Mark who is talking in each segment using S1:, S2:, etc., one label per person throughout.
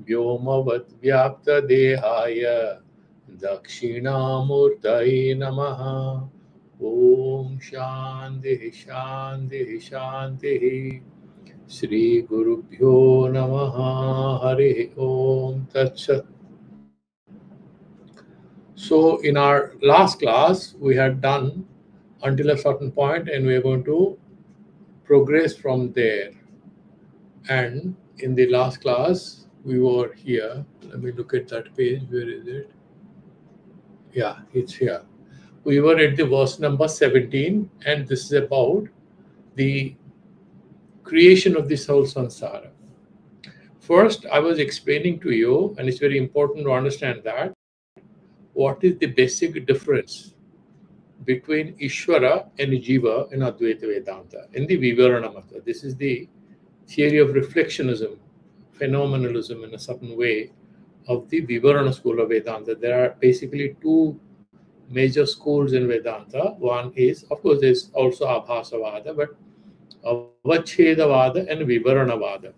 S1: व्योमवत् व्याप्त देहाय दक्षिणामूर्तये नमः। ओम शांति शांति शांति। श्री गुरुभ्यो नमः। हरि ओम तत्सत्. So in our last class we had done until a certain point and we are going to progress from there. And in the last class we were here. Let me look at that page. Where is it? Yeah, it's here. We were at the verse number 17, and this is about the creation of this whole samsara. First, I was explaining to you, and it's very important to understand that what is the basic difference between Ishvara and Jiva in Advaita Vedanta, in the Vidyaranya mata. This is the theory of reflectionism, phenomenalism in a certain way of the Vidyaranya school of Vedanta. There are basically two major schools in Vedanta. One is, of course, there's also Abhasavada, but Avachedavada and Vidyaranyavada.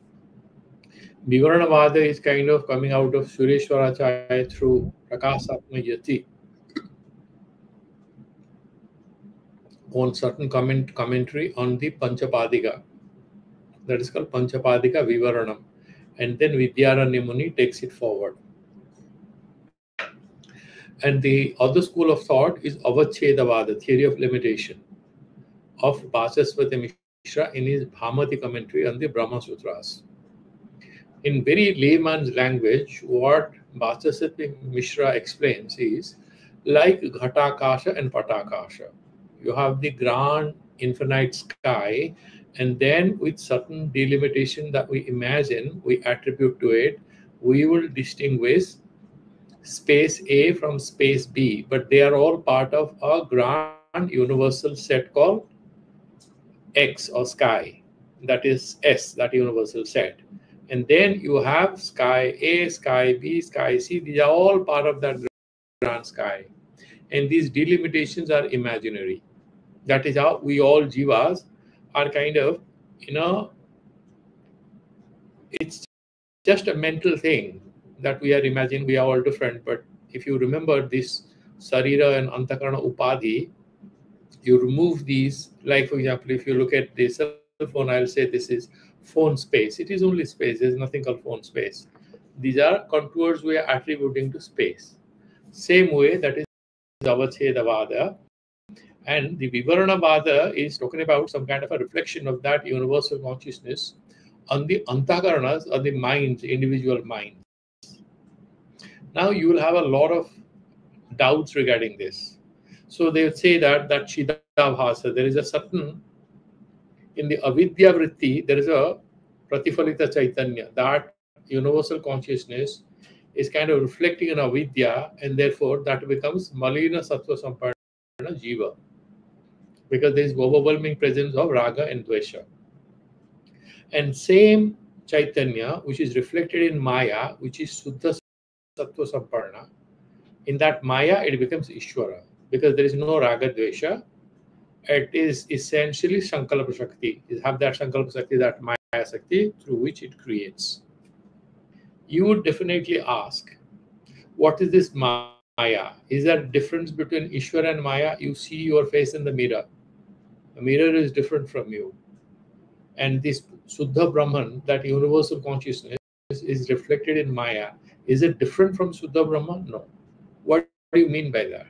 S1: Vidyaranyavada is kind of coming out of Sureshwaracharya through Prakasatma Yati on certain commentary on the Panchapadika. That is called Panchapadika Vivaranam. And then Vidyaranya Muni takes it forward. And the other school of thought is Avachedavada, theory of limitation, of Bhasaswati Mishra in his Bhamati commentary on the Brahma Sutras. In very layman's language, what Bhasaswati Mishra explains is like Ghatakasha and Patakasha. You have the grand infinite sky, and then with certain delimitation that we imagine, we attribute to it, we will distinguish space A from space B, but they are all part of a grand universal set called X or sky. That is S, that universal set. And then you have sky A, sky B, sky C. These are all part of that grand sky. And these delimitations are imaginary. That is how we all jivas are kind of, it's just a mental thing that we are imagining we are all different. But if you remember this Sarira and Antakarana Upadhi, you remove these, like for example, if you look at the cell phone, I'll say this is phone space. It is only space. There's nothing called phone space. These are contours we are attributing to space. Same way, that is Avachedavada. And the Vidyaranyavada is talking about some kind of a reflection of that universal consciousness on the Antakaranas, or the minds, individual minds. Now you will have a lot of doubts regarding this. So they would say that Chidabhasa, there is a certain, in the Avidya Vritti, there is a Pratifalita Chaitanya. That universal consciousness is kind of reflecting in Avidya, and therefore that becomes Malina Sattva Samparna Jiva, because there is overwhelming presence of Raga and Dvesha. And same Chaitanya, which is reflected in Maya, which is Suddha Sattva Samparna, in that Maya it becomes Ishvara, because there is no Raga Dvesha. It is essentially Sankalpa Shakti. You have that Sankalpa Shakti, that Maya Shakti, through which it creates. You would definitely ask, what is this Maya? Is there a difference between Ishvara and Maya? You see your face in the mirror. The mirror is different from you. And this Suddha Brahman, that universal consciousness, is reflected in Maya. Is it different from Suddha Brahman? No. What do you mean by that?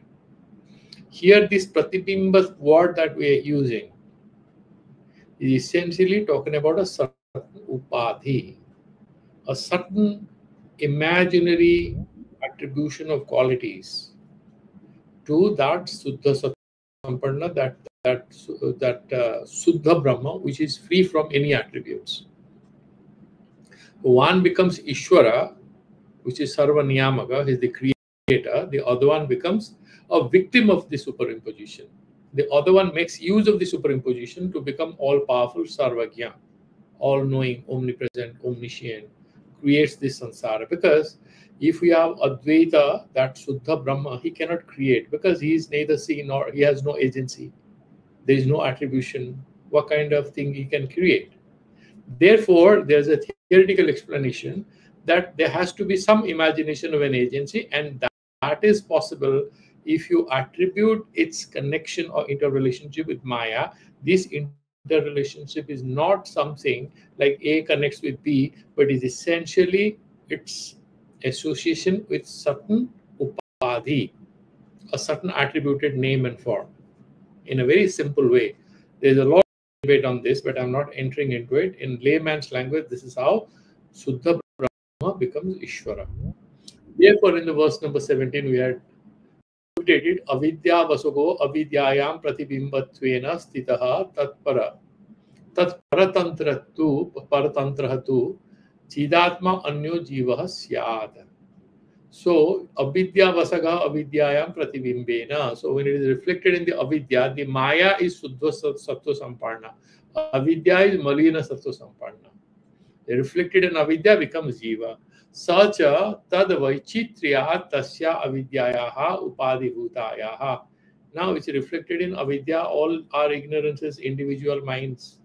S1: Here, this Pratibimba word that we are using is essentially talking about a certain upadhi, a certain imaginary attribution of qualities to that Suddha Samparna, that Suddha Brahma, which is free from any attributes. One becomes Ishvara, which is Sarva Niyamaka, is the creator. The other one becomes a victim of the superimposition. The other one makes use of the superimposition to become all-powerful Sarvagya, all-knowing, omnipresent, omniscient, creates this samsara. Because if we have Advaita, that Suddha Brahma, he cannot create, because he is neither seen nor he has no agency. There is no attribution. What kind of thing he can create? Therefore, there's a theoretical explanation that there has to be some imagination of an agency, and that is possible if you attribute its connection or interrelationship with Maya. This interrelationship is not something like A connects with B, but is essentially its association with certain upadhi, a certain attributed name and form. In a very simple way, there's a lot of debate on this, but I'm not entering into it. In layman's language, this is how Suddha Brahma becomes Ishvara. Therefore, in the verse number 17, we had stated avidya vasugo avidyayam pratibimbatvena stitaha tatpara tat paratantra tu chidatma anyo jivah syad. So avidya vasaga avidyayam pratibimbena. So when it is reflected in the avidya, the maya is suddha sattva sampanna. Avidya is malina sattva sampanna. The reflected in avidya becomes jiva. Sacha tad vaichitrya tasya avidyayaha upadhibhutayaha. Now it's reflected in avidya. All our ignorances, individual minds.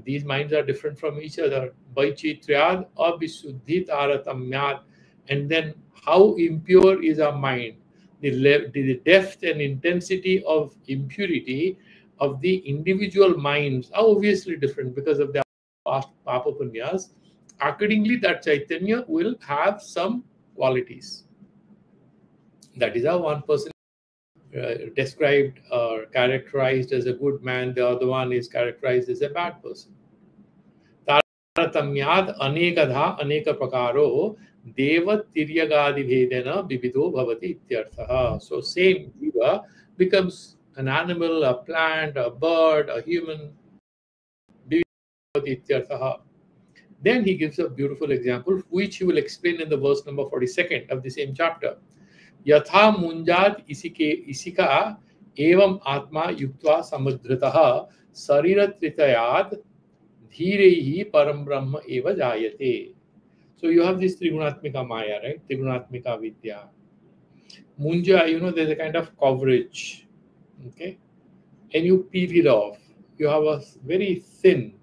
S1: These minds are different from each other. Vaichitryad abhisuddhi taratamyad. And then how impure is our mind? The depth and intensity of impurity of the individual minds are obviously different because of their past papa punyas. Accordingly, that Chaitanya will have some qualities. That is how one person described or characterized as a good man, the other one is characterized as a bad person. Taratamyad anekadha aneka prakaro deva tiryagadi bhedena vivido bhavati ityarthaha. So same jiva becomes an animal, a plant, a bird, a human. Then he gives a beautiful example, which he will explain in the verse number 42nd of the same chapter. Yatha munjat isika evam atma yuktva samudhritaha sarira tritayad dhirehi param brahma eva jayate. So you have this Trigunatmika Maya, right? Trigunatmika Vidya. Munja, there's a kind of coverage, okay? And you peel it off. You have a very thin,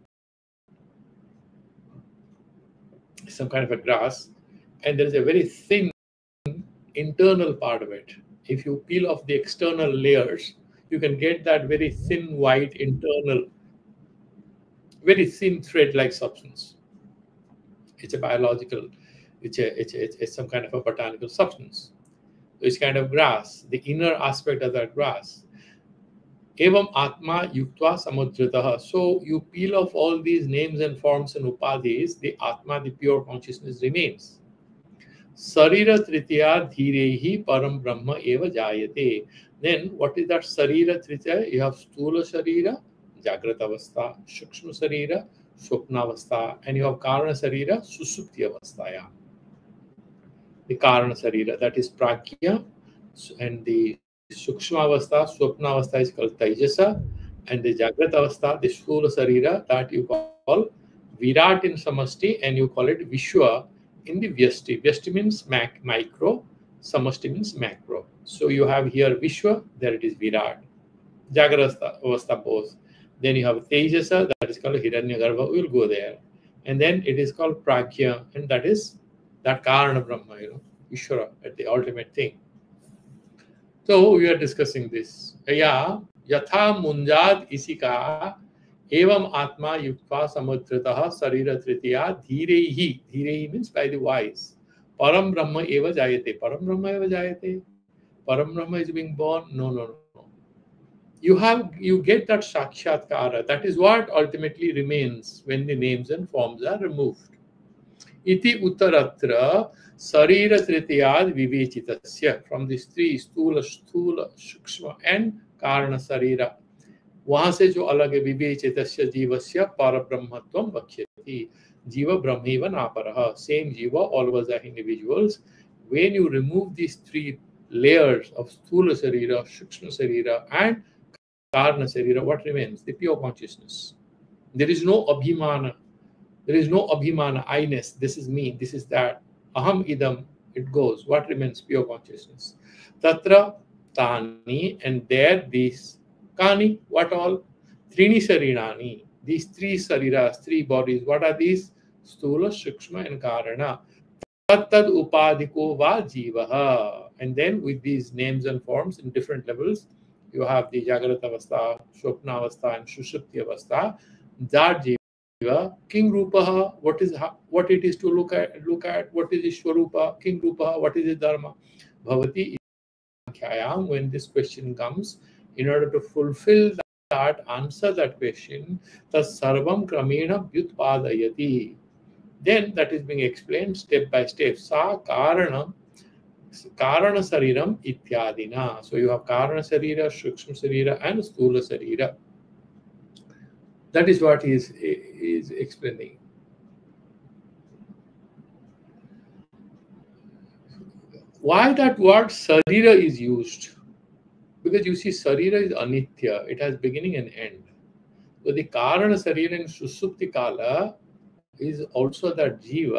S1: some kind of a grass, and there's a very thin internal part of it. If you peel off the external layers, you can get that very thin, white, internal, very thin thread-like substance. It's a biological, it's some kind of a botanical substance. So it's kind of grass, the inner aspect of that grass. Evam atma yuktva samudhritaha. So you peel off all these names and forms and upadhis, the atma, the pure consciousness remains. Sarira tritiya dhirehi param brahma eva jayate. Then what is that sarira tritiya? You have stula sarira, jagrata avastha, shukshma sarira, swapna avastha, and you have karana sarira, susupti avasthaya. The karana sarira, that is pragya, and the Sukshma avastha, Swapna avastha is called Taijasa, and the Jagrata avastha, the Sthula Sarira, that you call Virat in Samasti, and you call it Vishwa in the Vyasti. Vyasti means micro, Samasti means macro. So you have here Vishwa, there it is Virat. Jagrata avastha both. Then you have Taijasa, that is called Hiranyagarbha, we will go there. And then it is called Pragya, and that is that Karana Brahma, Ishvara, at the ultimate thing. So we are discussing this. Yatha munjad isika evam atma yuktva samudhritaha sarira tritiya dhirehi. Dhirehi means by the wise. Param Brahma eva jayate. Param Brahma eva jayate. Param Brahma is being born. No. You get that sakshatkara. That is what ultimately remains when the names and forms are removed. Iti uttaratra sarira tritiyad vivechitasya. From these three, stula, shukshma and karana sarira. वहां से जो अलग है विवेचितस्य जीवस्य parabrahmatvam vakhyati. Jiva brahmeva naparaha. Same jiva, all of us are individuals. When you remove these three layers of stula sarira, shukshma sarira and karana sarira, what remains? The pure consciousness. There is no abhimana. There is no abhimana, I-ness. This is me, this is that. Aham idam, it goes. What remains? Pure consciousness. Tatra tani, and there these. Kani, what all? Trini sarinani. these three sariras, three bodies. What are these? Stula, Shukshma, and Karana. Tattad upadhiko va jivaha. And then with these names and forms in different levels, you have the Jagrata Avastha, Swapna Avastha, and Shushupti Avastha. That jiva, King Rupaha, what it is to look at, what is Ishwarupa, King Rupaha, what is the Dharma? Bhavati Khyayam, when this question comes, in order to fulfill that, answer that question, the Sarvam Kramena Vyutpadayati. Then that is being explained step by step. Sa Karana Sariram Ityadina. So you have Karana Sarira, Shukshma Sarira, and Stula Sarira. That is what he is explaining. Why that word Sarira is used? Because you see, Sarira is Anitya. It has beginning and end. So the Karana Sarira in Susupti Kala is also that Jiva,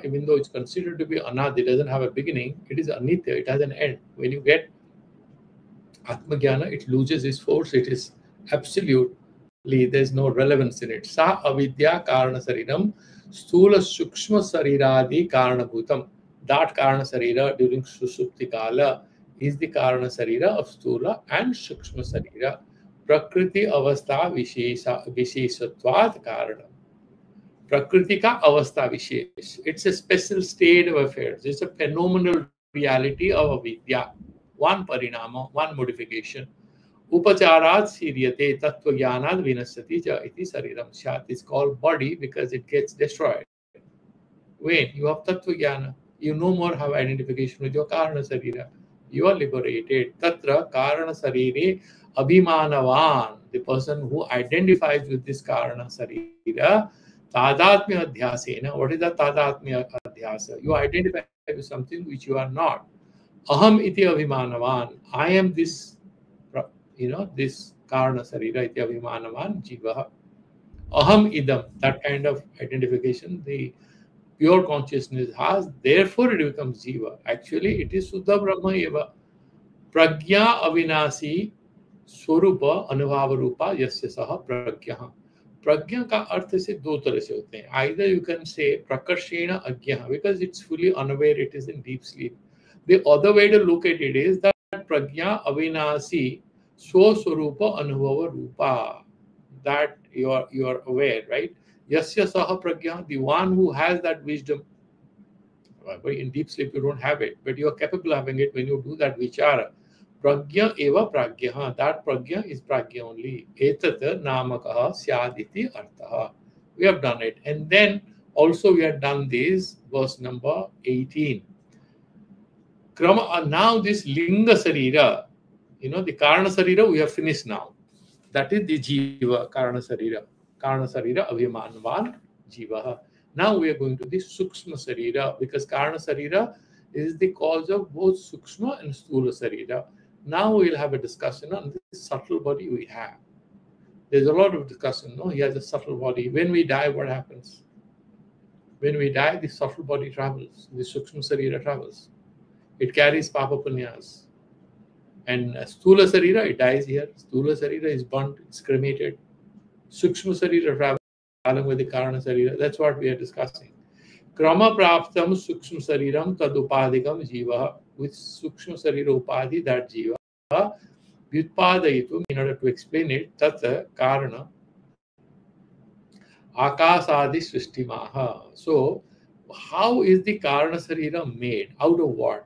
S1: even though it's considered to be Anadi, it doesn't have a beginning, it is Anitya, it has an end. When you get Atmajnana, it loses its force, it is absolutely, there's no relevance in it. Sa avidya karana sariram, stula sukshma sariradi karana bhutam. That karana sarira during Susupti Kala is the karana sarira of stula and sukshma sarira. Prakriti avastha visheshatvad karanam. Prakriti ka avastha vishesh. It's a special state of affairs. It's a phenomenal reality of avidya. One parinama, one modification. Upacharat siryate tattva jnanad vinasati ja iti sariram shat. It's called body because it gets destroyed. When you have tattva jnana, you no more have identification with your karana sarira. You are liberated. Tatra karana sarire abhimanavan. The person who identifies with this karana sarira, tadatmya adhyasena. What is that tadatmya adhyasa? You identify with something which you are not. Aham iti abhimanavan. I am this, this karana sarira iti abhimanavan jivaha. Aham idam. That kind of identification the pure consciousness has. Therefore, it becomes jiva. Actually, it is Suddha Brahma eva. Pragya avinasi swarupa anubhava rupa yasya saha pragya. Pragya ka arth se do tarah se hote hain. Either you can say prakarshena agya because it's fully unaware, it is in deep sleep. The other way to look at it is that pragya avinasi swarupa anubhava rupa. That you are aware, right? Yasya saha pragya, the one who has that wisdom. In deep sleep you don't have it, but you are capable of having it when you do that vichara. Pragya eva pragya. That pragya is pragya only. Etat namakaha syaditi artha. We have done it. And then also we have done this, verse number 18. Now this linga sarira, the karana sarira we have finished now. That is the jiva, karana sarira. Karana sarira abhimanvan jivaha. Now we are going to the sukshma sarira because karana sarira is the cause of both sukshma and stula sarira. Now we will have a discussion on this subtle body we have. There's a lot of discussion. No, he has a subtle body. When we die, what happens? When we die, the subtle body travels. The sukshma sarira travels. It carries papa punyas. And stula sarira, it dies here. Stula sarira is burnt, it's cremated. Sukshma sarira travels along with the karana sarira. That's what we are discussing. Krama praptam sukshma sariram tadupadikam jiva. With sukshma sarira upadhi, that jiva. Vyutpadayitum, in order to explain it, tata karana akasadi srishtimaha. So, how is the karana sarira made? Out of what?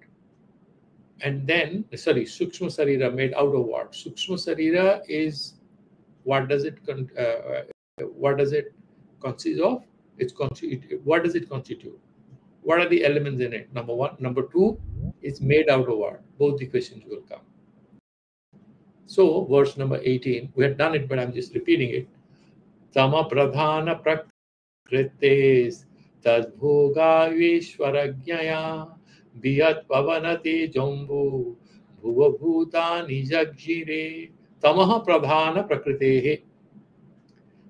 S1: And then, sukshma sarira made out of what? Sukshma sarira is, what does it consist of? What does it constitute? What are the elements in it? Number one. Number two, it's made out of what? Both the questions will come. So, verse number 18, we had done it, but I'm just repeating it. Tama pradhana prakrites tadbhoga vishwarajnaya biyat pavanati jambu bhuva bhutani jagjire tamaha pradhana prakritehe.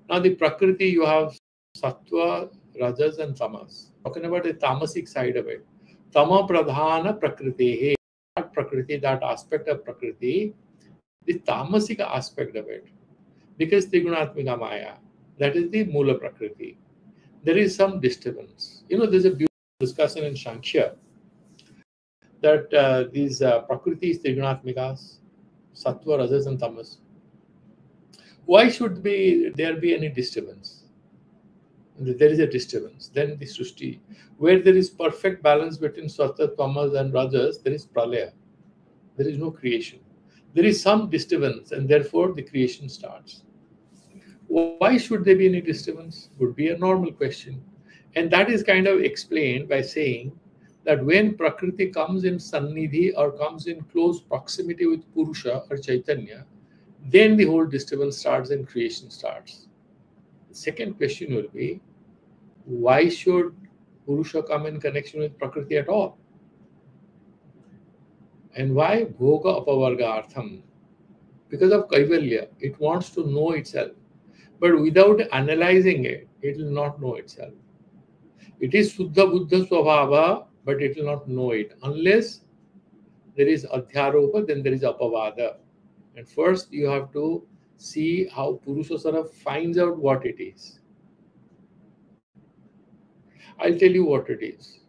S1: Now the prakriti, you have sattva, rajas and tamas. Talking about the tamasic side of it. Tama pradhana prakritehe. That prakriti, that aspect of prakriti, the tamasic aspect of it. Because Trigunatmika Maya. That is the Mula Prakriti. There is some disturbance. There's a beautiful discussion in Sankhya that these Prakriti is Trigunatmikas, Sattva, Rajas, and Tamas. Why should there be any disturbance? There is a disturbance. Then the Srushti, where there is perfect balance between Sattva, Tamas, and Rajas, there is Pralaya. There is no creation. There is some disturbance, and therefore the creation starts. Why should there be any disturbance? Would be a normal question. And that is kind of explained by saying that when Prakriti comes in Sannidhi or comes in close proximity with Purusha or Chaitanya, then the whole disturbance starts and creation starts. The second question will be, why should Purusha come in connection with Prakriti at all? And why Bhoga Apavarga Artham? Because of Kaivalya, it wants to know itself. But without analyzing it, it will not know itself. It is Suddha Buddha Swabhava, but it will not know it. Unless there is Adhyaropa, then there is Apavada. And first you have to see how Purusha sort of finds out what it is. I'll tell you what it is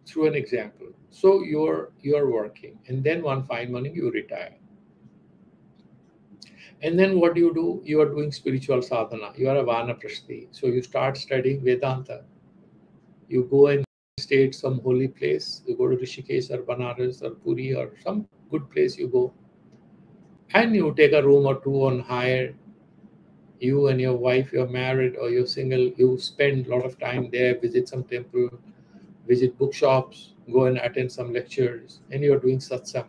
S1: through an example. So you're working, and then one fine morning you retire. And then what do? You are doing spiritual sadhana. You are a Vanaprasthi. So you start studying Vedanta. You go and stay at some holy place. You go to Rishikesh or Banaras or Puri or some good place you go. And you take a room or two on hire. You and your wife, you're married or you're single. You spend a lot of time there, visit some temple, visit bookshops, go and attend some lectures, and you're doing satsang.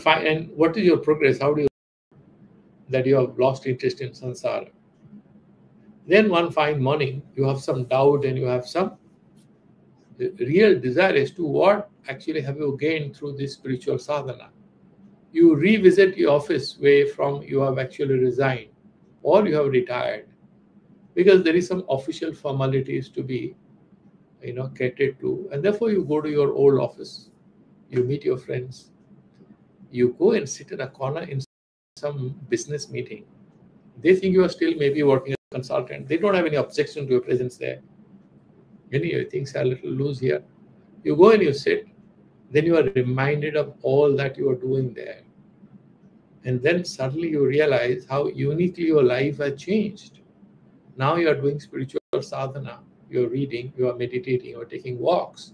S1: And what is your progress? How do you that you have lost interest in samsara? Then one fine morning, you have some doubt and you have some real desire as to what actually have you gained through this spiritual sadhana. You revisit your office where from you have actually resigned or you have retired, because there is some official formalities to be catered to, and therefore you go to your old office, you meet your friends, you go and sit in a corner in some business meeting. They think you are still maybe working as a consultant. They don't have any objection to your presence there. Anyway, things are a little loose here. You go and you sit. Then you are reminded of all that you are doing there. And then suddenly you realize how uniquely your life has changed. Now you are doing spiritual sadhana. You are reading, you are meditating, you are taking walks.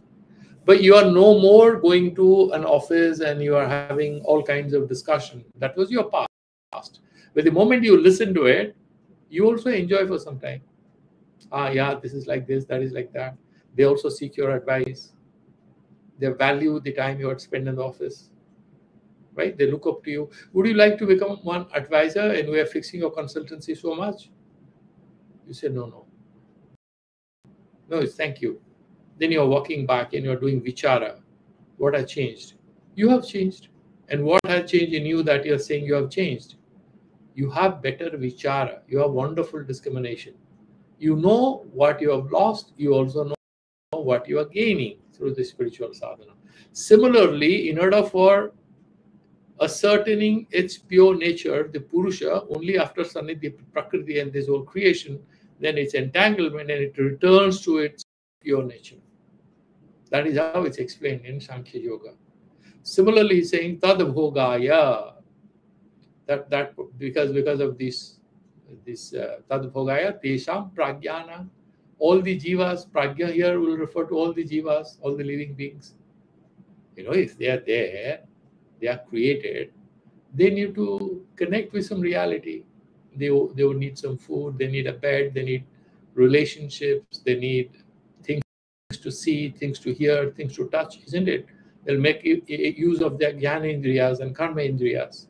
S1: But you are no more going to an office and you are having all kinds of discussion. That was your past. But the moment you listen to it, you also enjoy for some time. Yeah, this is like this, that is like that. They also seek your advice. They value the time you have spent in the office. Right? They look up to you. Would you like to become one advisor and we are fixing your consultancy so much? You say, no. No, it's thank you. Then you're walking back and you're doing vichara. What has changed? You have changed. And what has changed in you that you're saying you have changed? You have better vichara. You have wonderful discrimination. You know what you have lost. You also know what you are gaining through the spiritual sadhana. Similarly, in order for ascertaining its pure nature, the Purusha, only after Sannidhi, Prakriti and this whole creation, then its entanglement and it returns to its pure nature. That is how it's explained in Sankhya Yoga. Similarly, he's saying Tadbhogaya. That because of this Tadbhogaya, Tesham Pragyana. All the jivas, pragya here will refer to all the jivas, all the living beings. If they are there, they are created, they need to connect with some reality. They will need some food, they need a bed, they need relationships, they need things to see, things to hear, things to touch, isn't it? They'll make use of their jnana indriyas and karma indriyas.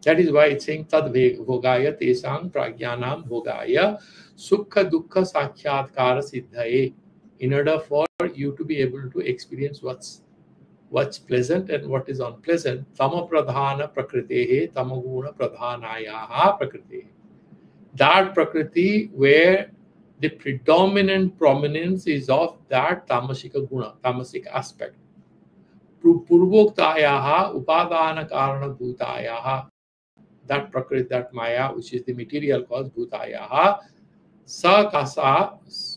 S1: That is why it's saying tad bhogaya tesang pragyanam bhogaya sukha dukkha sakyatkara siddhaye. In order for you to be able to experience what's pleasant and what is unpleasant, tama pradhana prakritehe tamaguna pradhanayaha prakritehe. That prakriti where the predominant prominence is of that tamasika guna, tamasic aspect. Purvoktayaha upadana karana bhutayaha. that Prakriti, that Maya, which is the material cause, Bhutayaha, Sakasadi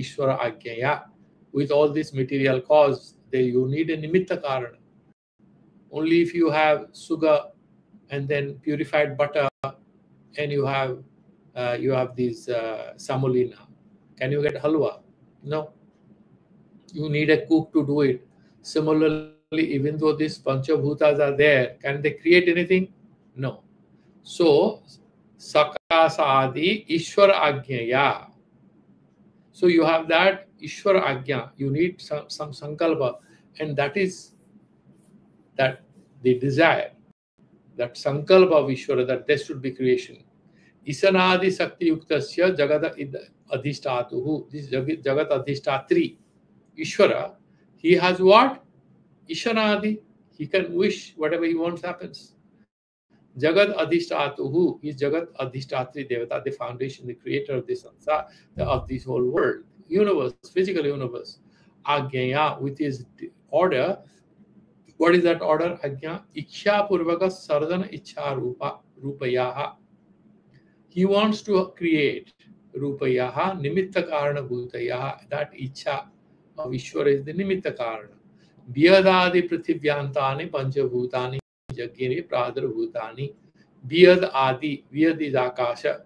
S1: Ishvara Ajnaya. With all this material cause, you need a Nimitta Karana. Only if you have sugar and then purified butter and you have these samolina, can you get halwa? No. You need a cook to do it. Similarly, even though these panchabhutas are there, can they create anything? No. So, sakasadi ishvara ajnaya. So you have that ishvara ajna. You need some sankalpa, and that is that the desire, that sankalpa of ishvara, that there should be creation. Isanadi sakti yuktasya jagata adhishtatuhu. This jagat adhishtatri. Ishvara, he has what? Ishanadi. He can wish whatever he wants happens. Jagat Adhishtatuhu is Jagat Adhishtatri Devata, the foundation, the creator of this samsara, of this whole world, universe, physical universe. Ajnaya, with his order. What is that order? Ajna Ichha Purvaka Sardana Ichha Rupayaha. He wants to create Rupayaha, Nimitta Karana Bhutayaha. That Ichha of Ishvara is the Nimitta Karana. Biyadadi Prithivyantani Panchabhutani Jagiri Pradhara Bhutani. Biyad Adi, Biyad is Akasha.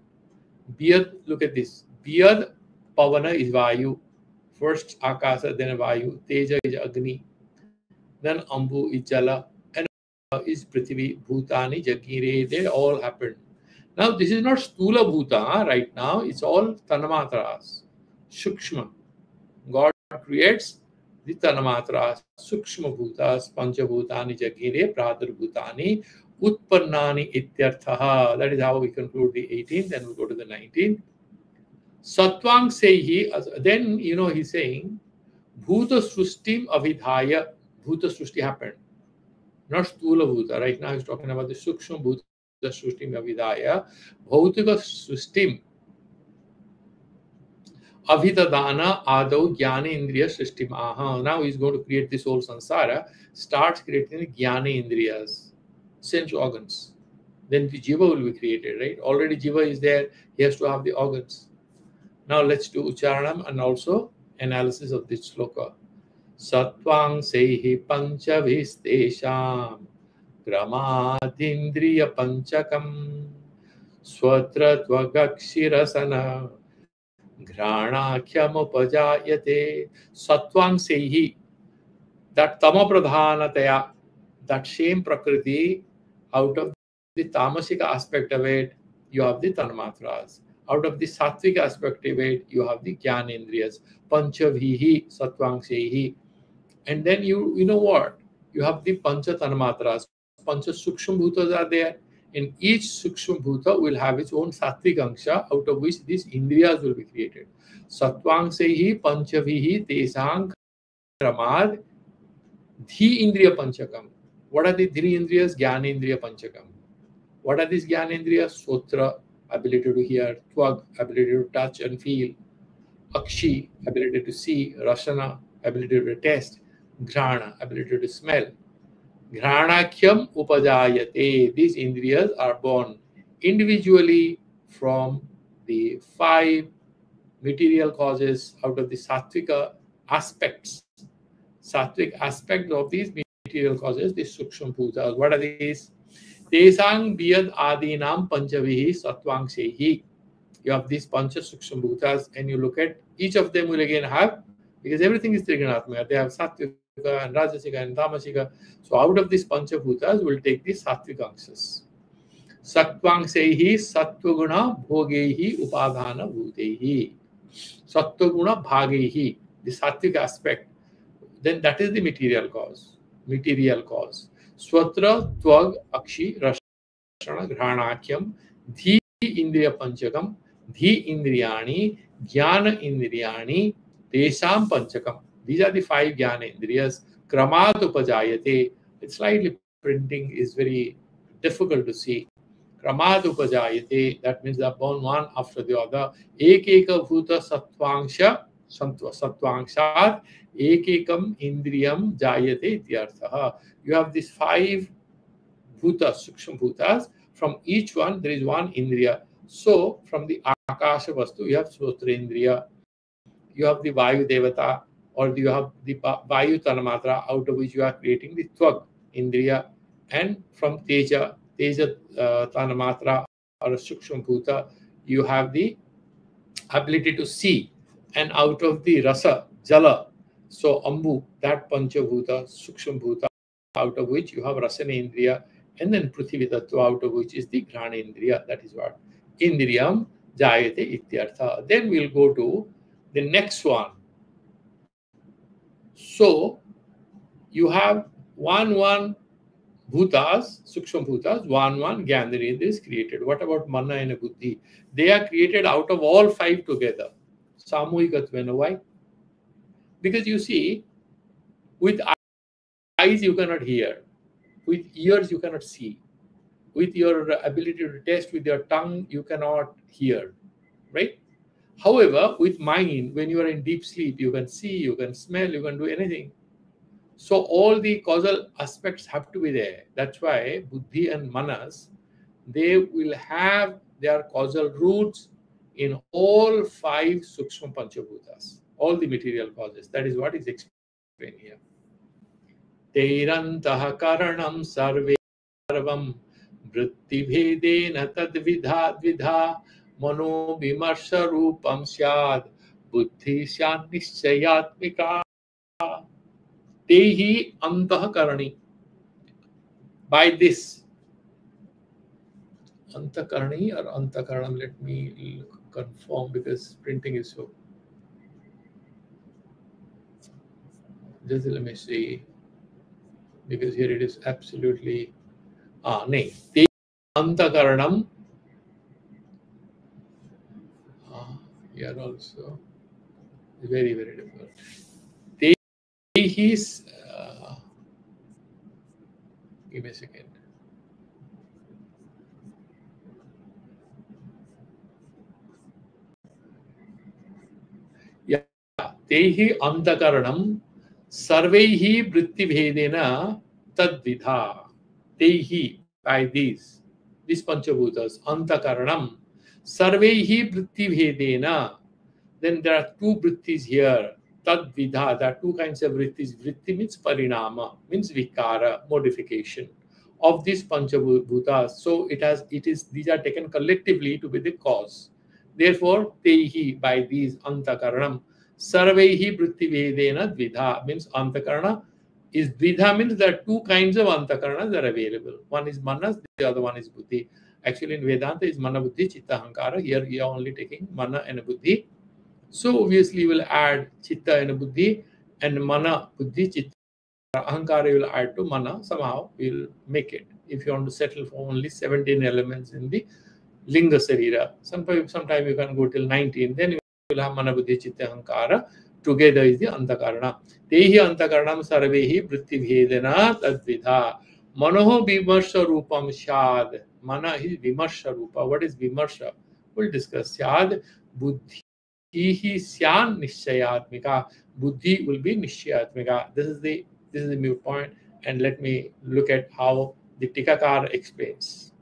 S1: Biyad, look at this. Biyad Pavana is Vayu. First Akasha, then Vayu. Teja is Agni. Then Ambu is Jala. And is Prithvi, Bhutani, Jagiri. They all happened. Now this is not Stula Bhuta right now. It's all Tanamatras. Shukshma. God creates the Tanamatras, Sukshma Bhutas, Panchabhutani Jagire, Pradhar Bhutani, Utpannani Ityarthaha. That is how we conclude the 18th, then we go to the 19th. Satvang Sehi, then he's saying, Bhuta Srushtim Avidhaya. Bhuta Srushti happened. Not Stula Bhuta. Right now he's talking about the Sukshma Bhuta Srushtim Avidhaya. Bhautika Srushtim Avidadana Adau Jnana Indriya Srishtim Aha. Now he's going to create this whole samsara, starts creating the Jnana Indriyas, sense organs. Then the Jiva will be created, right? Already Jiva is there, he has to have the organs. Now let's do Ucharanam and also analysis of this sloka. Satvang Sehi Panchavistesham Gramadindriya Panchakam Swatratva Ghranakyam upajayate. Satvang Sehi, that Tama Pradhanataya, that same Prakriti, out of the Tamasika aspect of it, you have the Tanmatras. Out of the Sattvic aspect of it, you have the Jnanendriyas. Panchavihi, Satvang Sehi. And then you know what? You have the Pancha Tanmatras. Pancha Sukshma Bhutas are there. And each Sukshma Bhuta will have its own Sattvic Angsha, out of which these Indriyas will be created. Satvang Sehi Panchavihi Tesang Kramad Dhi Indriya Panchakam. What are the Dhi Indriyas? Jnanendriya Panchakam. What are these Jnanendriyas? Sotra, ability to hear. Tvag, ability to touch and feel. Akshi, ability to see. Rasana, ability to taste. Ghrana, ability to smell. Ghranakyam upajayate. These indriyas are born individually from the 5 material causes out of the sattvika aspects. Sattvic aspect of these material causes, the sukshma bhutas. What are these? Tesang biyad adinam panchavihi satvang sehi. You have these pancha sukshma bhutas, and you look at each of them will again have, because everything is trigonatmaka. They have sattvika and rajasika and tamasika. So out of these panchabhutas, we'll take the sattvic anshas. Sattvang sehi sattvaguna bhogehi upadhana bhutehi. Sattvaguna bhagehi, the sattvic aspect. Then that is the material cause. Material cause. Swatra, tvag, akshi, rashana, ghranakyam, dhi indriya panchakam, dhi indriyani, jnana indriyani, tesam panchakam. These are the 5 jnana indriyas. Kramat upajayate. It's slightly printing is very difficult to see. Kramat upajayate. That means they're born one after the other. Ekeka bhuta sattvangsha. Sattvangshat. Ekekam indriyam jayate ityarthaha. You have these 5 bhutas, sukshma bhutas. From each one, there is one indriya. So, from the akasha vastu, you have sotrendriya, you have the vayu devata, or you have the vayu tanamatra, out of which you are creating the tvag indriya, and from teja tanamatra or sukshma bhuta, you have the ability to see, and out of the rasa jala, so ambu, that panchabhuta sukshma bhuta, out of which you have rasana indriya, and then prithvi tattva, out of which is the grana indriya. That is what indriyam jayate ityartha. Then we'll go to the next one. So you have one bhutas, sukshma bhutas, one Gyanarendra is created. What about mana and buddhi? They are created out of all five together. Samuhikatvena. Why? Because you see, with eyes you cannot hear, with ears you cannot see, with your ability to taste, with your tongue you cannot hear, right? However, with mind, when you are in deep sleep, you can see, you can smell, you can do anything. So all the causal aspects have to be there. That's why buddhi and manas, they will have their causal roots in all five sukshma panchabhutas, all the material causes. That is what is explained here. Teirantah karanam sarvam vritti bhedena tadvidha dvidha mano vimarsha rupam syad buddhi syad nischayatmika tehi antah karani. By this antakarani or antakaranam, let me confirm because printing is so. Just let me see, because here it is absolutely nay. Te antakaranam. Here also very difficult. Tehi give me a second. Yeah, tehi antakaranam sarvaihi vritti bhedena tadvidha. Tehi, by these panchabhutas, antakaranam sarvaihi vritti bhedena. Then there are two vrittis here. Tadvidha, there are two kinds of vrittis. Vritti means parinama, means vikara, modification of these panchabhutas. So these are taken collectively to be the cause. Therefore, tehi, by these antakaranam, sarvaihi vritti vedena dvidha, means antakarana is dvidha, means there are two kinds of antakaranas that are available. One is manas, the other one is buddhi. Actually, in Vedanta is mana buddhi chitta ahankara. Here you are only taking mana and buddhi. So obviously we'll add chitta and buddhi, and mana buddhi chitta ahankara will add to mana. Somehow we'll make it. If you want to settle for only 17 elements in the linga sarira, sometime you can go till 19. Then you will have mana buddhi chitta ahankara. Together is the antakarana. Tehi antakaranam sarvehi vritti bhedena tadvidha. Manoho vimarsha rupam syad. Mana is vimarsha rupa. What is vimarsha? We'll discuss. Syad buddhi syan nishchayatmika. Buddhi will be nishchayatmika. This is the mute point, and let me look at how the Tikakar explains.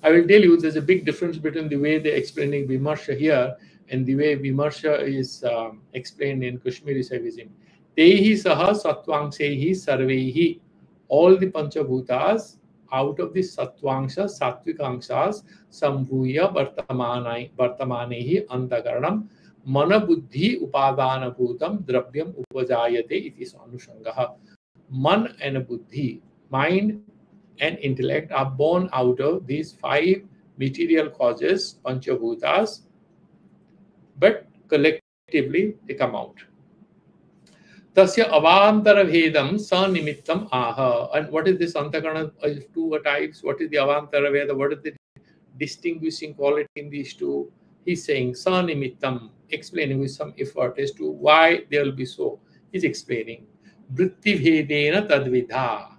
S1: I will tell you there's a big difference between the way they're explaining vimarsha here and the way vimarsha is explained in Kashmiri Saivism. Tehi saha sattvangshehi sarvehi. All the panchabhutas out of the sattvangsha, sattvic angshas, sambhuya vartamanehi antakaranam mana buddhi upadana bhutam dravyam upajayate iti anushangaha. Man and buddhi, mind and intellect, are born out of these five material causes, panchabhutas, but collectively they come out. Tasya avantara bhedam sanimittam aha. And what is this antakarana? Two types. What is the avantara veda? What is the distinguishing quality in these two? He's saying sanimittam, explaining with some effort as to why they will be so. He's explaining vritti bhedena tadvidha.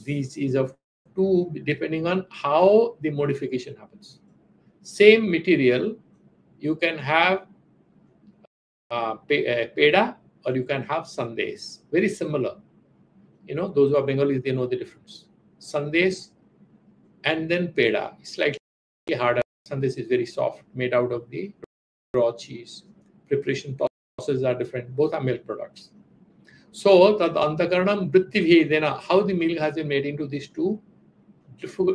S1: This is of two, depending on how the modification happens. Same material, you can have peda or you can have sandesh. Very similar. You know, those who are Bengalis, they know the difference. sandesh, and then peda. It's slightly harder. Sandesh is very soft, made out of the raw cheese. Preparation processes are different. Both are milk products. So, tad antakaranam vritti bhedena, how the milk has been made into these two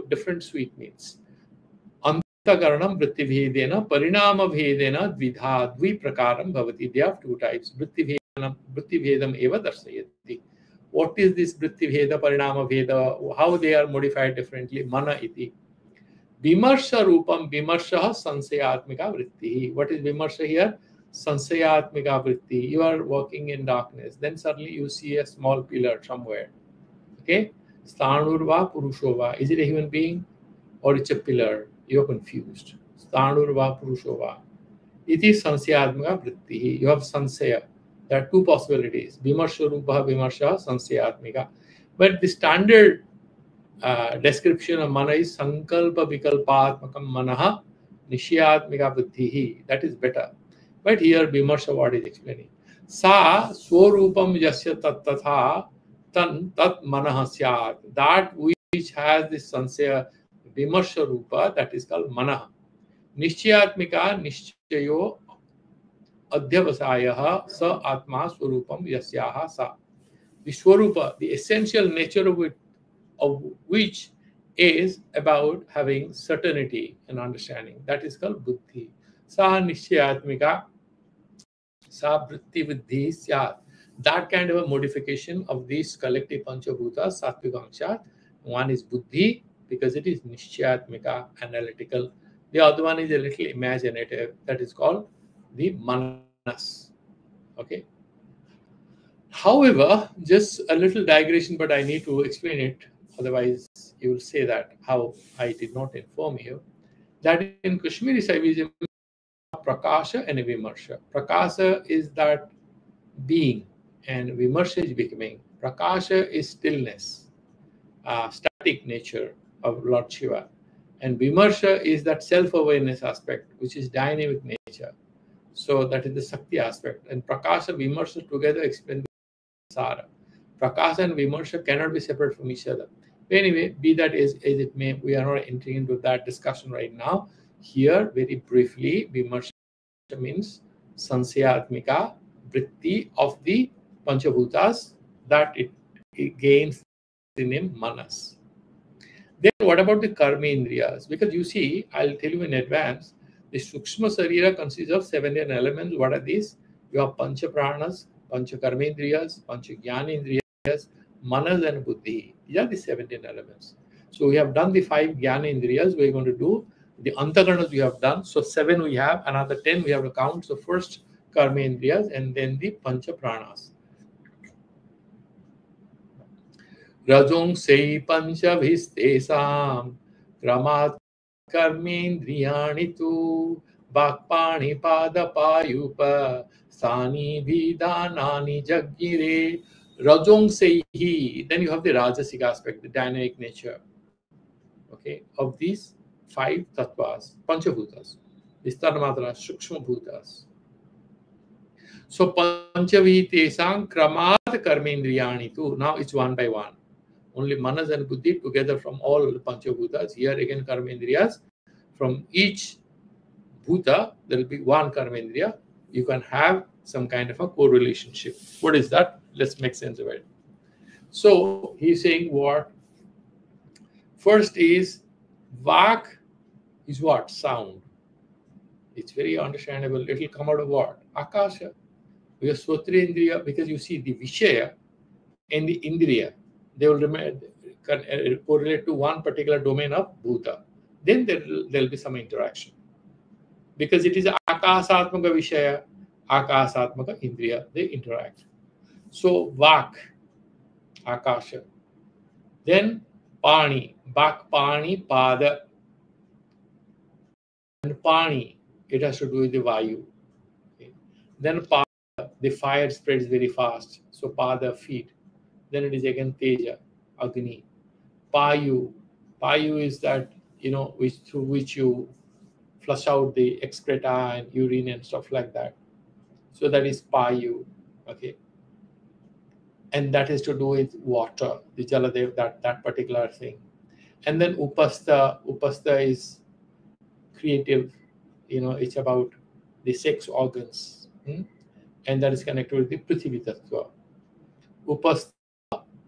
S1: different sweetmeats. Antakaranam vritti bhedena, parinama bhedena, dvidha, dviprakaram bhavati. They have two types. Vritti bhedam eva darsayati. What is this vritti bheda, parinama bheda? How they are modified differently? Mana iti. Vimarsha rupam vimarsha sansayatmika vritti. What is vimarsha here? Sansayatmika vritti. You are walking in darkness. Then suddenly you see a small pillar somewhere. Okay? Sthanurva purushova. Is it a human being or it's a pillar? You're confused. Sthanurva purushova. It is sansayatmika vritti. You have sansaya. There are two possibilities. Vimarsha rupa vimarsha sansayatmika. But the standard description of mana is sankalpa vikalpatmakam manaha nishyatmika buddhihi. That is better. But here Vimarsha what is explaining. Sa swarupam yasya tattatha tan tat manaha syat. That which has this sansaya Vimarsha rupa, that is called manaha. Nishyatmika nishchayo adhyavasayaha sa atma swarupam yasyaha sa. The swarupa, the essential nature of which is about having certainty and understanding. That is called buddhi. Sa nishyatmika, sa vritti buddhi syat. That kind of a modification of these collective panchabhutas, sattvikankshat. One is buddhi because it is nishyatmika, analytical. The other one is a little imaginative. That is called the manas. Okay. However, just a little digression, but I need to explain it. Otherwise, you will say that how I did not inform you. That in Kashmiri Saivism, Prakasha and Vimarsha. Prakasha is that being, and Vimarsha is becoming. Prakasha is stillness, static nature of Lord Shiva. And Vimarsha is that self-awareness aspect, which is dynamic nature. So that is the Sakti aspect. And Prakasha, Vimarsha together explain the Sara. Prakasha and Vimarsha cannot be separate from each other. Anyway, be that as it may, we are not entering into that discussion right now. Here, very briefly, Vimarsha means sansayatmika vritti of the Panchabhutas, that it gains the name Manas. Then what about the Karmendriyas? Because you see, I'll tell you in advance, the Sukshma Sarira consists of 17 elements. What are these? You have Pancha Pranas, Pancha Karmendriyas, Pancha Jnanendriyas, Manas and Buddhi. These are the 17 elements. So we have done the 5 Jnanendriyas. We're going to do the Antakaranas we have done. So 7 we have, another 10 we have to count. So first Karmendriyas and then the Pancha Pranas. Rajong sei panchabhistesam kramat karmendriyani tu vakpani padapayupa sani vidanani jaggire. Rajong seihi. Then you have the Rajasic aspect, the dynamic nature, okay, of these 5 tattvas, panchabhutas, vistarmatra, sukshma bhutas. So panchavitesam kramat karmendriyani tu. Now it's one by one. Only manas and buddhi together from all the panchabhutas. Here again karmendriyas. From each bhuta, there will be one karmendriya. You can have some kind of a correlationship. What is that? Let's make sense of it. So he's saying what? First is vak is what? Sound. It's very understandable. It will come out of what? Akasha. Because Swatrendriya, because you see the Vishaya and the Indriya, they will correlate to one particular domain of Bhuta. Then there will be some interaction. Because it is Akasatmaka Vishaya, Akasatmaka Indriya, they interact. So Vak, Akasha. Then Pani, Bak Pani Pada. And Pani, it has to do with the Vayu. Okay. Then Pada, the fire spreads very fast. So Pada, feet. Then it is again Teja, Agni. Payu. Payu is that, through which you flush out the excreta and urine and stuff like that. So that is Payu. Okay. and that is to do with water, the Jaladev, that particular thing. And then Upastha is creative, it's about the sex organs, and that is connected with the Prithvi Tattva. Upastha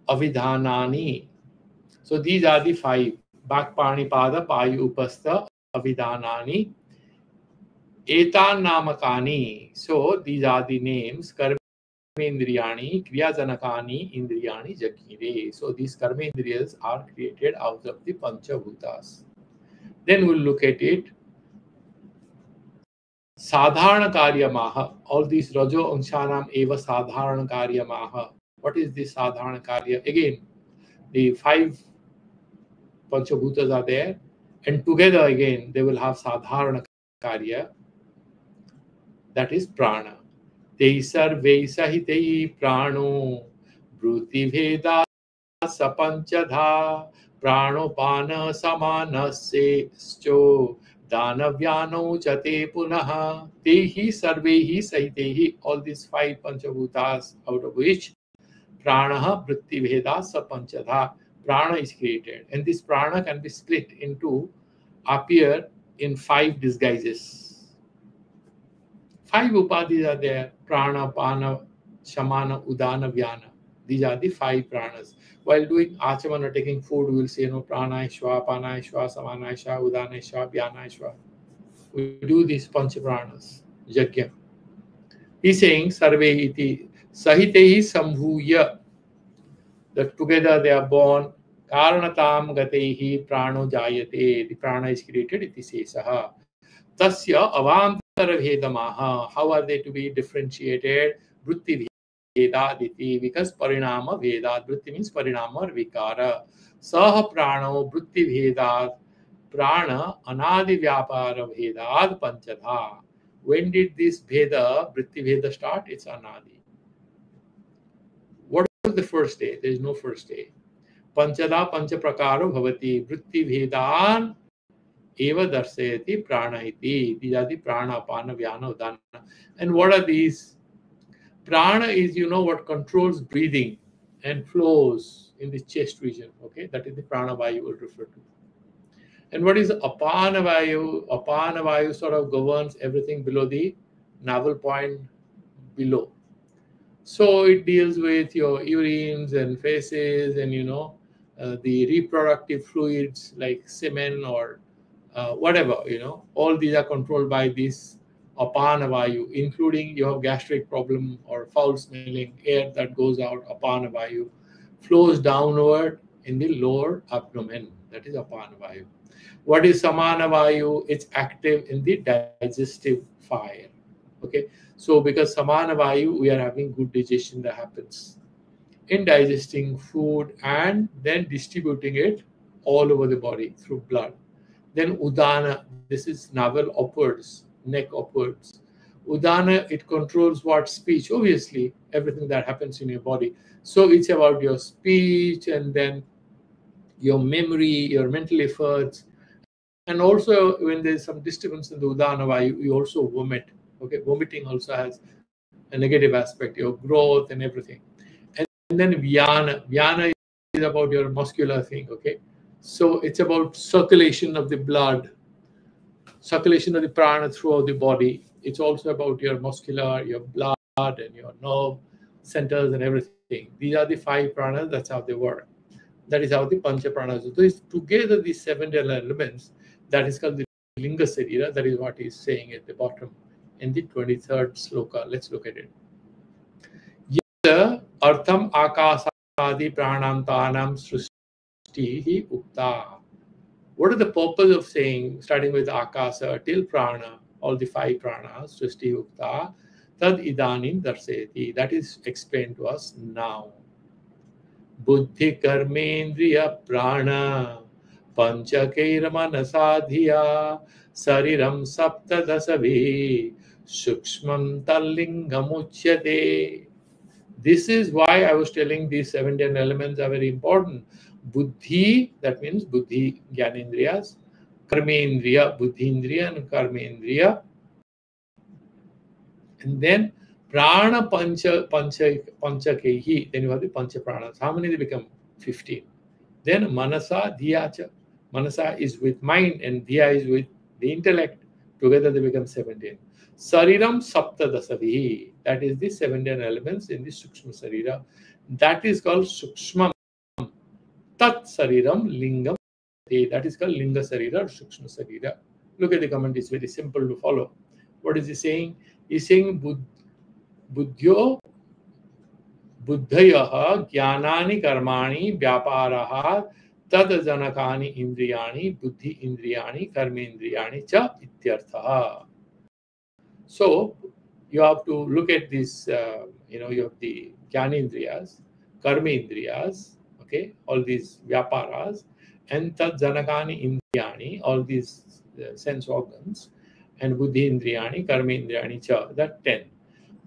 S1: Avidhanani. So these are the 5. Bhakpanipada Payu Upastha Avidhanani. Etan Namakani. So these are the names. Karmendriyani, Kriyajanakani, Indriyani, Jagire. So these Karmendriyas are created out of the Panchabhutas. Then we'll look at it. Sadharana Karyamaha. All these Rajo Anshanam Eva Sadharana Karyamaha. What is this Sadharana Karya? Again, the 5 Panchabhutas are there, and together again they will have Sadharana Karya. That is Prana. Te sarve sahite prano bruti veda sapanchadha pranopana samanascho danavyano chate punaha tehi sarvehi sahitehi. All these 5 Panchabhutas, out of which prana bruti veda sapanchadha, prana is created, and this prana can be split into, appear in 5 disguises. 5 upadhis are there: prana, pana, shamana, udana, vyana. These are the 5 pranas. While doing achamana, taking food, we will say, prana ishwa, pana ishwa, samana ishwa, udana ishwa, vyana ishwa. We do these pancha pranas, yajna. He's saying, sarve iti sahitehi sambhuya, that together they are born. Karanatam gatehi prano jayate, the prana is created, iti sesaha. Tasya avantara vedamaha. How are they to be differentiated? Vritti vedaditi, because parinama vedad. Vritti means parinama or vikara. Saha prano vritti vedad. Prana anadi vyapara vedad panchadha. When did this veda, vritti veda, start? It's anadi. What is the first day? There is no first day. Panchada pancha prakaro bhavati. Vritti vedan eva darsayati prana iti. These are the prana, apana, vyana, udana. And what are these? Prana is, what controls breathing and flows in the chest region. Okay, that is the prana vayu will refer to. And what is apana vayu? Apana vayu sort of governs everything below the navel point below. So it deals with your urines and feces and, the reproductive fluids like semen or whatever, all these are controlled by this apana vayu, including you have gastric problem or foul smelling air that goes out. Apana vayu flows downward in the lower abdomen. That is apana vayu. What is samana vayu? It's active in the digestive fire. Okay, so because samana vayu, we are having good digestion that happens in digesting food and then distributing it all over the body through blood. Then udana, this is navel upwards, neck upwards. Udana, it controls what? Speech, obviously, everything that happens in your body. So it's about your speech and then your memory, your mental efforts. And also when there's some disturbance in the udana vayu, you also vomit. Okay, vomiting also has a negative aspect, your growth and everything. And then vyana. Vyana is about your muscular thing, okay? So it's about circulation of the blood, circulation of the prana throughout the body. It's also about your muscular, your blood and your nerve centers and everything. These are the 5 pranas, that's how they work. That is how the pancha pranas. So it's together these 7 elements, that is called the linga sarira. That is what he's saying at the bottom in the 23rd sloka. Let's look at it. Yada artham akasadi pranantanam srushti ukta. What is the purpose of saying, starting with akasa till prana, all the 5 pranas, srushti ukta, tad idanim darseti. That is explained to us now. Buddhi karmendriya prana panchakaira manasadhiya sariram saptadasavi sukshmam tallingamuchyate. This is why I was telling these 7 elements are very important. Buddhi, that means buddhi, jnanendriyas. Karmendriya, buddhindriya and karmendriya. And then Prana panchakehi. Then you have the pancha pranas. How many they become? 15. Then manasa dhiyacha. Manasa is with mind and dhiya is with the intellect. Together they become 17. Sariram saptadasavihi. That is the 17 elements in the Sukshma Sarira. That is called Sukshma. Tat Sariram Lingam. That is called Linga Sarira or Sukshma Sarira. Look at the comment, it's very simple to follow. What is he saying? He's saying Buddhyo Buddhayaha Jnanani Karmani Vyaparaha Tad Janakani Indriyani Buddhi Indriyani Karmendriyani Cha Ityarthaha. So you have to look at this, you have the Jnanendriyas, Karmendriyas, okay, all these Vyaparas, and Tad Janakani Indriyani, all these sense organs, and Buddhi Indriyani, Karmendriyani Cha, that 10.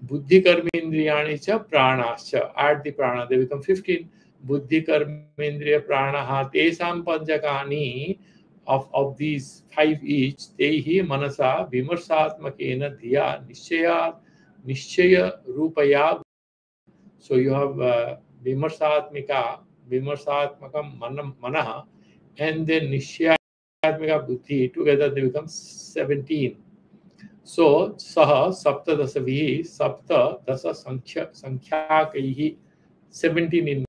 S1: Buddhi Karmendriyani Cha Pranascha, add the prana, they become 15. Buddhi Karmendriya Pranaha Tesam Panjakani, of these 5 each, Tehi Manasa Vimarsatmakena Dhiya Nishchaya Rupaya. So you have Vimarsatmakam Manaha, and then Nishchayatmika Buddhi, together they become 17. So Saha Saptadasavihi Sapta Dasa Sankhyakai 17 in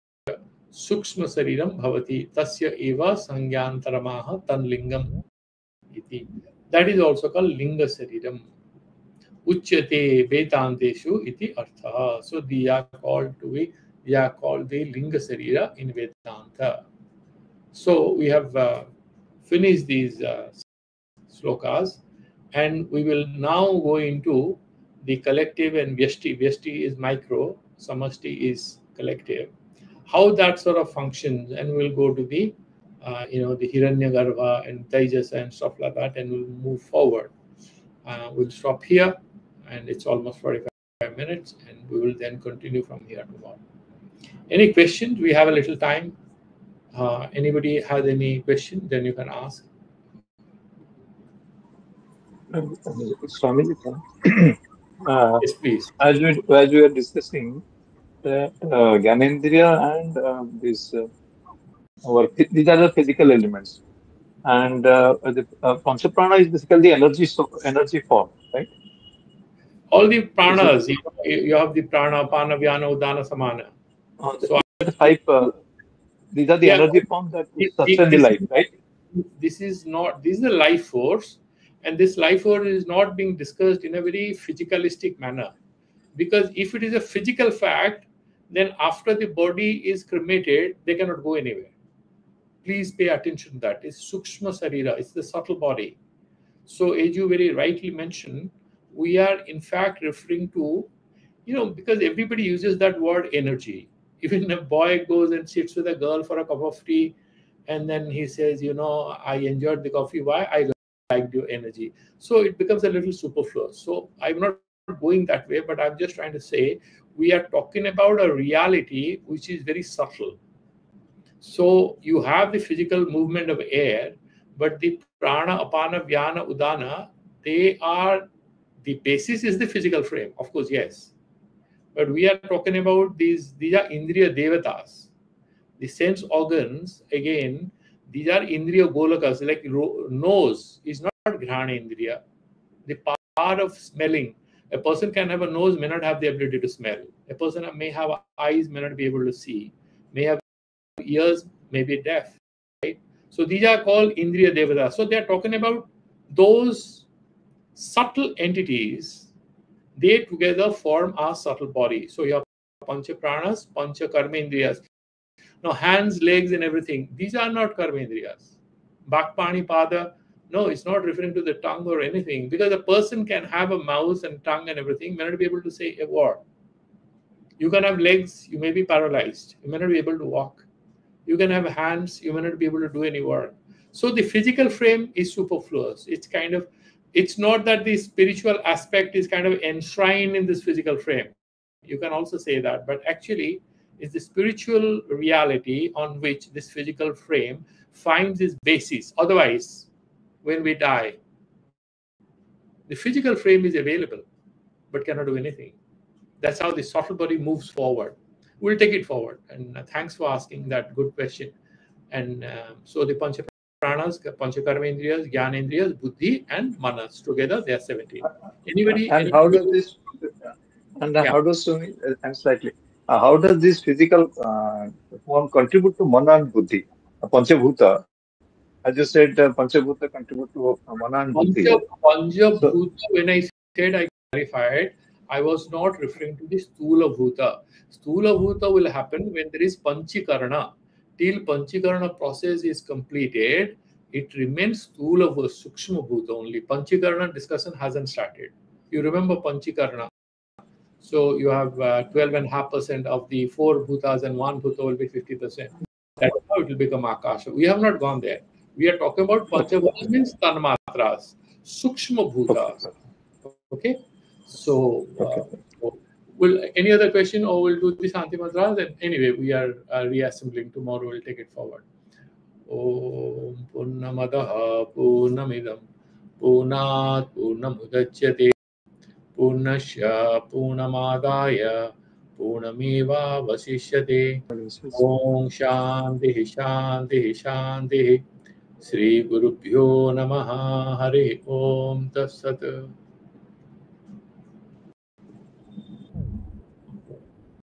S1: Sukshma Sariram Bhavati Tasya Eva Sangyantaramaha Tanlingam iti. That is also called Linga Sariram. Uchyate Vedanteshu iti Artha. So they are called the Linga Sarira in Vedanta. So we have finished these slokas, and we will now go into the collective and Vyashti. Vyashti is micro, Samashti is collective. How that sort of functions, and we'll go to the the Hiranyagarbha and Tejas and stuff like that, and we'll move forward. We'll stop here, and it's almost 45 minutes, and we will then continue from here tomorrow. Any questions? We have a little time. Anybody has any question, then you can ask.
S2: Swamiji,
S1: Yes, please.
S2: as we were discussing, Gyanendriya and these are the physical elements, and the Panchaprana is basically the energy form, right?
S1: All the
S2: Is it
S1: pranas, you have the prana, pana, vyana, udana, samana. So
S2: the 5? These are the
S1: yeah,
S2: energy forms that sustain the life, right?
S1: this is the life force, and this life force is not being discussed in a very physicalistic manner, because if it is a physical fact, then after the body is cremated, they cannot go anywhere. Please pay attention to that. It's Sukshma Sarira, it's the subtle body. So as you very rightly mentioned, we are in fact referring to, because everybody uses that word energy. Even a boy goes and sits with a girl for a cup of tea, and then he says, I enjoyed the coffee. Why? I liked your energy. So it becomes a little superfluous. So I'm not going that way, but I'm just trying to say we are talking about a reality which is very subtle. So you have the physical movement of air, but the prana, apana, vyana, udana, the basis is the physical frame. Of course, yes. But we are talking about these are Indriya Devatas. The sense organs, again, these are Indriya Golakas, like nose is not Grihana Indriya. The power of smelling. A person can have a nose, may not have the ability to smell. A person may have eyes, may not be able to see. May have ears, may be deaf. Right? So these are called Indriya Devatas. So they are talking about those subtle entities. They together form our subtle body. So you have Pancha Pranas, Pancha Karmendriyas. Now, hands, legs, and everything, these are not Karmendriyas. Bakpani Pada, no, it's not referring to the tongue or anything, because a person can have a mouth and tongue and everything, may not be able to say a word. You can have legs, you may be paralyzed, you may not be able to walk. You can have hands, you may not be able to do any work. So the physical frame is superfluous. It's not that the spiritual aspect is kind of enshrined in this physical frame. You can also say that, but actually it's the spiritual reality on which this physical frame finds its basis. Otherwise, when we die, the physical frame is available, but cannot do anything. That's how the subtle body moves forward. We'll take it forward. And thanks for asking that good question. And so the Pancha Pranas, Panchakarmendriyas, Gyanendriyas, Buddhi, and Manas. Together, they are 17. Anybody?
S2: And how does this? And how does and slightly? How does this physical form contribute to mana and buddhi? Panchabhuta, as you said, Panchabhuta contribute to mana and buddhi.
S1: Panchabhuta, when I said I clarified, I was not referring to the Stula Bhuta. Stula Bhuta will happen when there is Panchikarana. Till Panchikarana process is completed, it remains Stula Bhuta, Sukshma Bhuta only. Panchikarana discussion hasn't started. You remember Panchikarana. So you have 12.5% of the 4 bhutas and 1 bhuta will be 50%. That's how it will become Akasha. We have not gone there. We are talking about Panchabhuta means Tanmatras, Sukshma Bhutas. Okay? So, will any other question or we'll do the Shanti Mantras? And anyway, we are reassembling. Tomorrow we'll take it forward. Om Purnamadaha Purnamidam Purnat Purnamudachyate Purnasya Purnamadaya Purnameva Vasishyate. Om Shanti Shanti Shanti. Shri Gurubhyo Namaha Hari Om Tat Sat.